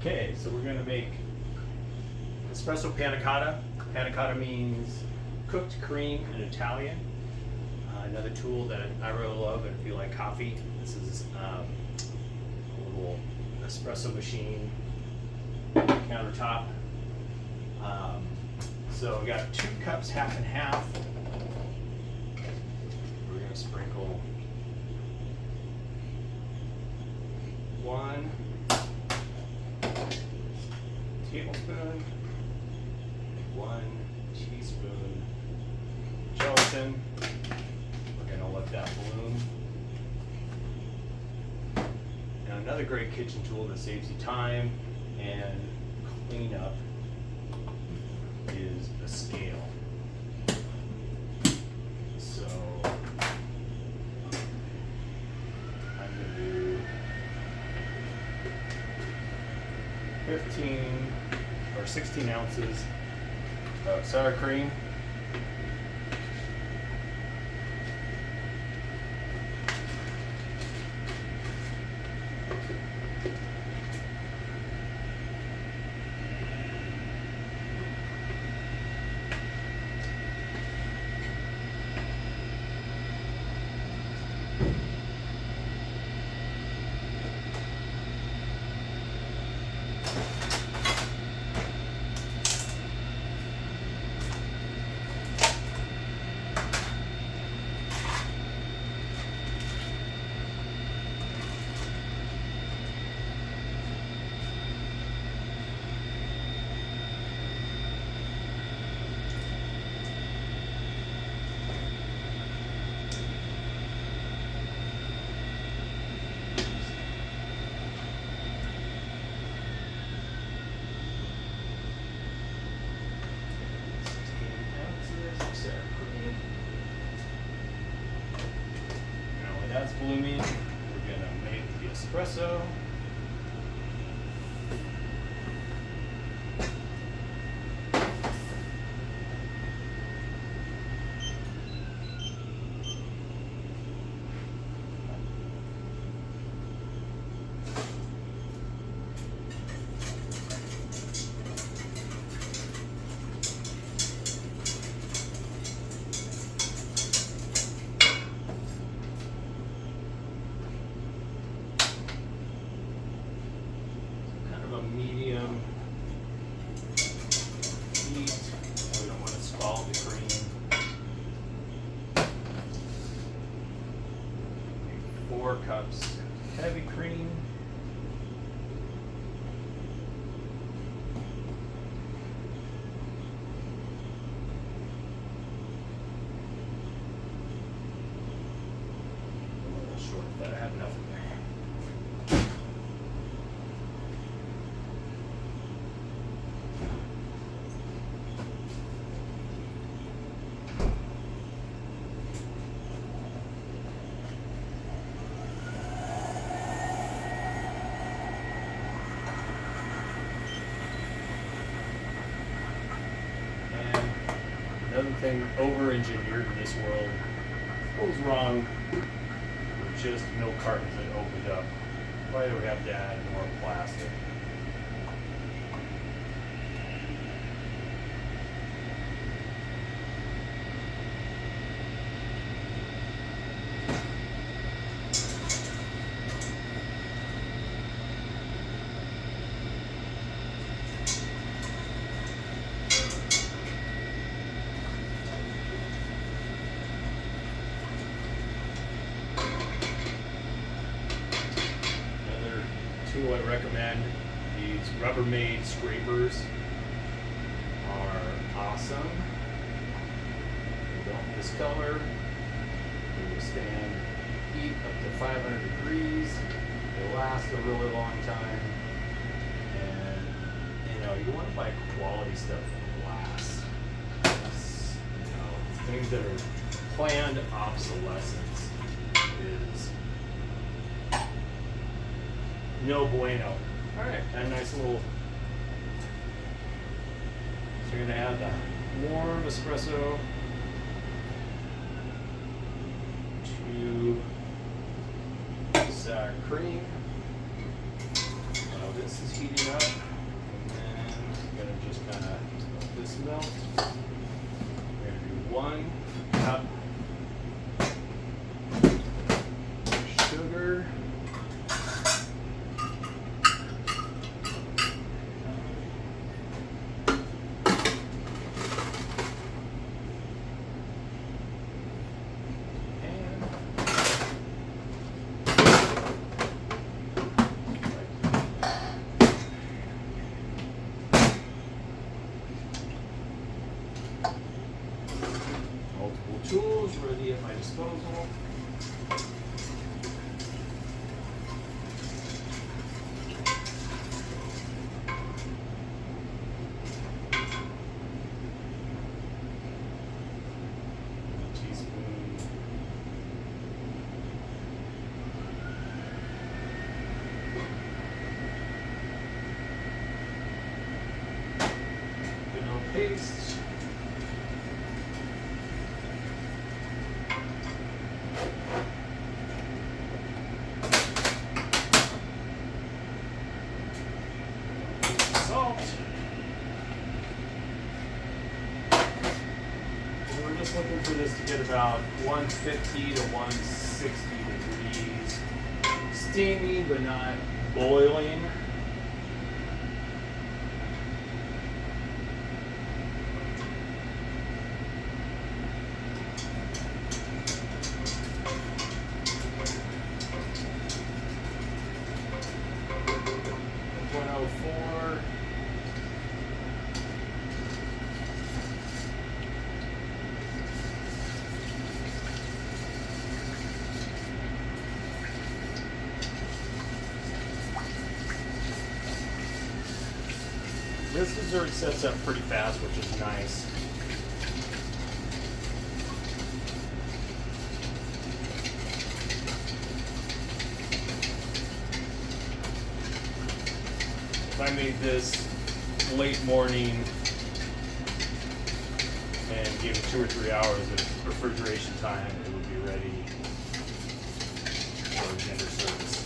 Okay, so we're gonna make espresso panna cotta. Panna cotta means cooked cream in Italian. Another tool that I really love, and if you like coffee, this is a little espresso machine countertop. So we got 2 cups, half and half. We're gonna sprinkle 1 tablespoon, 1 teaspoon gelatin. We're gonna let that bloom. And another great kitchen tool that saves you time and cleanup is a scale. So I'm gonna do 15 or 16 ounces of sour cream. That's blooming. We're gonna make the espresso. Medium heat. We don't want to scald the cream. 4 cups heavy cream. A little short, but I have enough in there. Another thing over-engineered in this world. What was wrong with just milk cartons that opened up? Why do we have to add more plastic? Tool I recommend, these Rubbermaid scrapers are awesome. They don't discolor, they withstand heat up to 500 degrees, they last a really long time, and you know, you want to buy quality stuff that lasts. You know, things that are planned obsolescence is no bueno. Alright, and a nice little. So you're going to add the warm espresso to sour cream. While this is heating up, coffee at my disposal. Teaspoon. Vanilla paste. Salt. We're just looking for this to get about 150 to 160 degrees. Steamy, but not boiling. This dessert sets up pretty fast, which is nice. If I made this late morning and gave it 2 or 3 hours of refrigeration time, it would be ready for dinner service.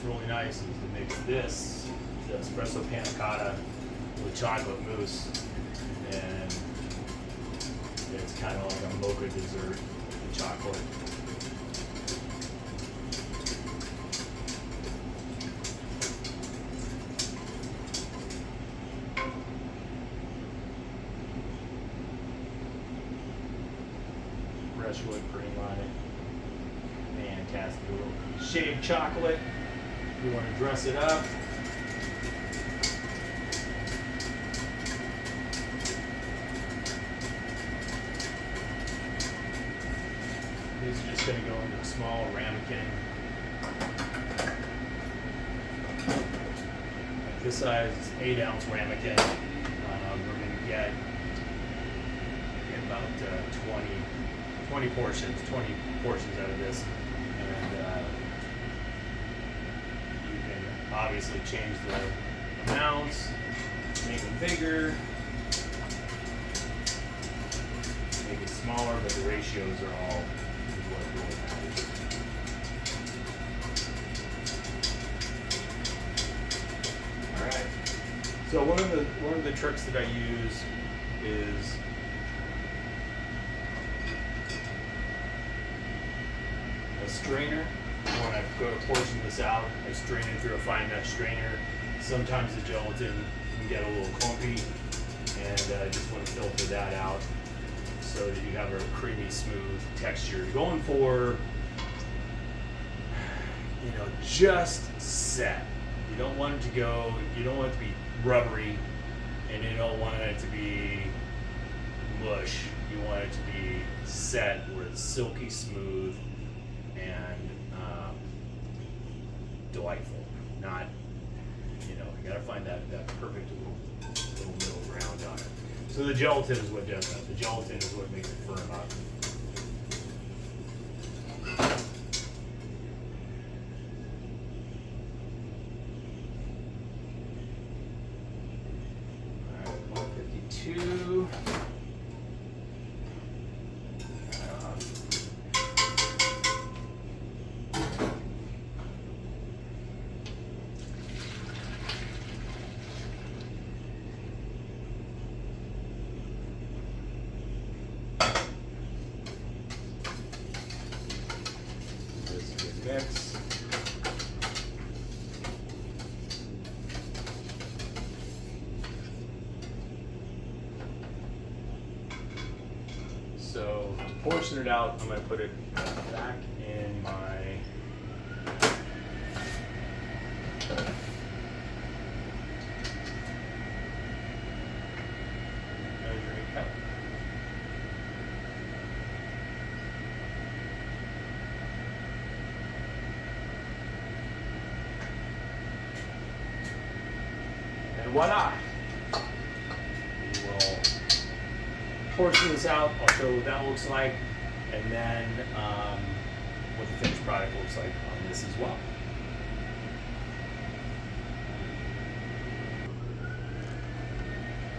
Really nice is to mix this, the espresso panna cotta, with chocolate mousse, and it's kind of like a mocha dessert with chocolate. Fresh whipped cream on it. Fantastic. A little shaved chocolate. You want to dress it up. These are just going to go into a small ramekin. This size is 8-ounce ramekin. We're going to get about 20 portions out of this. And obviously change the amounts, make them bigger, make it smaller, but the ratios are all what really matters. All right. So one of the tricks that I use is a strainer. When I go to portion this out, I strain it through a fine mesh strainer. Sometimes the gelatin can get a little clumpy, and I just want to filter that out so that you have a creamy, smooth texture. Going for, just set. You don't want it to be rubbery, and you don't want it to be mush. You want it to be set where it's silky smooth and delightful. Not, you gotta find that perfect little middle ground on it. So the gelatin is what does that. The gelatin is what makes it firm up. All right, 152. portion it out. I'm going to put it back in my measuring cup. And voila! We will portion this out. I'll show you what that looks like, and then what the finished product looks like on this as well.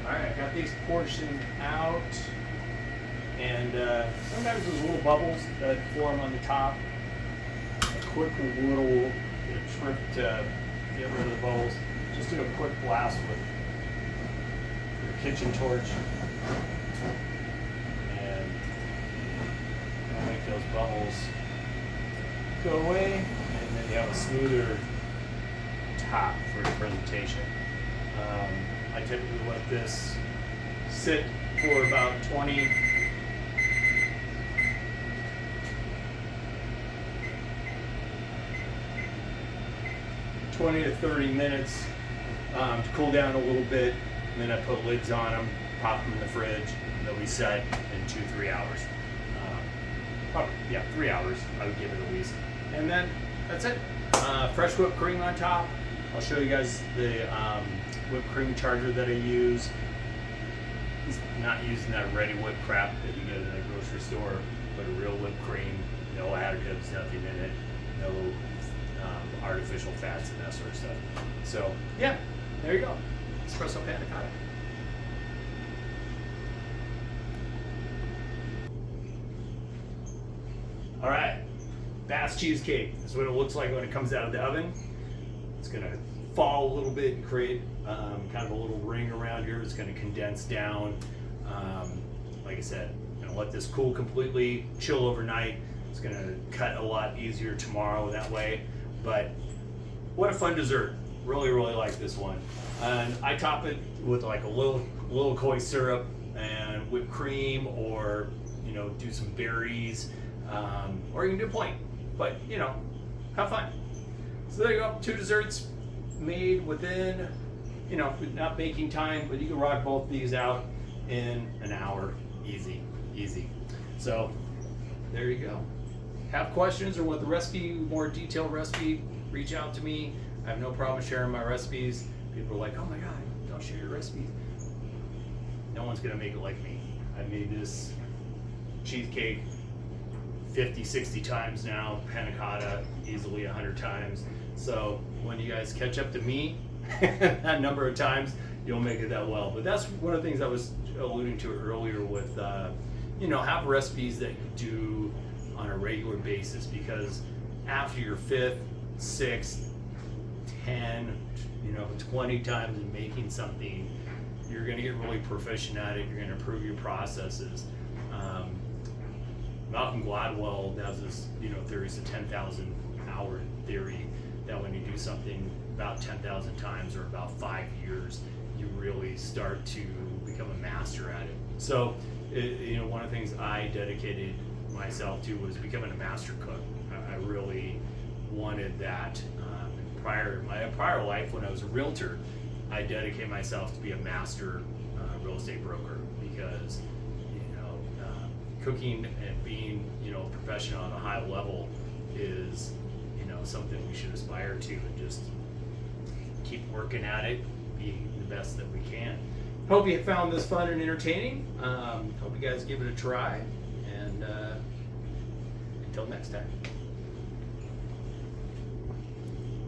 Alright, I got these portioned out, and sometimes there's little bubbles that form on the top. A quick little trick to get rid of the bubbles. Just do a quick blast with your kitchen torch, and it'll make those bubbles go away, and then you have a smoother top for your presentation. I typically let this sit for about 20 to 30 minutes to cool down a little bit, and then I put lids on them, pop them in the fridge, and they'll be set in 2-3 hours. Probably, yeah, 3 hours I would give it at least. And then that's it. Fresh whipped cream on top. I'll show you guys the whipped cream charger that I use. It's not using that ready whipped crap that you get in the grocery store, but a real whipped cream, no additives, nothing in it, no artificial fats and that sort of stuff. So yeah, there you go. Espresso panna cotta. All right, Basque cheesecake. This is what it looks like when it comes out of the oven. It's gonna fall a little bit and create kind of a little ring around here. It's gonna condense down. Like I said, I'm gonna let this cool completely, chill overnight. It's gonna cut a lot easier tomorrow that way. But what a fun dessert. Really, really like this one. And I top it with like a little koi syrup and whipped cream, or do some berries, or you can do plain. But have fun. So there you go. 2 desserts made within, not baking time, but you can rock both these out in an hour. Easy, easy. So there you go. Have questions or want the recipe, more detailed recipe, reach out to me. I have no problem sharing my recipes. People are like, oh my God, don't share your recipes. No one's gonna make it like me. I made this cheesecake 50, 60 times now, panna cotta easily 100 times. So when you guys catch up to me that number of times, you'll make it that well. But that's one of the things I was alluding to earlier with, have recipes that you do on a regular basis, because after your 5th, 6th, 10, 20 times in making something, you're going to get really proficient at it. You're going to improve your processes. Malcolm Gladwell has this, theories of 10,000 hour theory, that when you do something about 10,000 times or about 5 years, you really start to become a master at it. So, one of the things I dedicated myself to was becoming a master cook. I really wanted that. My prior life, when I was a realtor, I dedicated myself to be a master real estate broker, because cooking and being a professional on a high level is something we should aspire to, and just keep working at it, being the best that we can. Hope you found this fun and entertaining. Hope you guys give it a try, and until next time.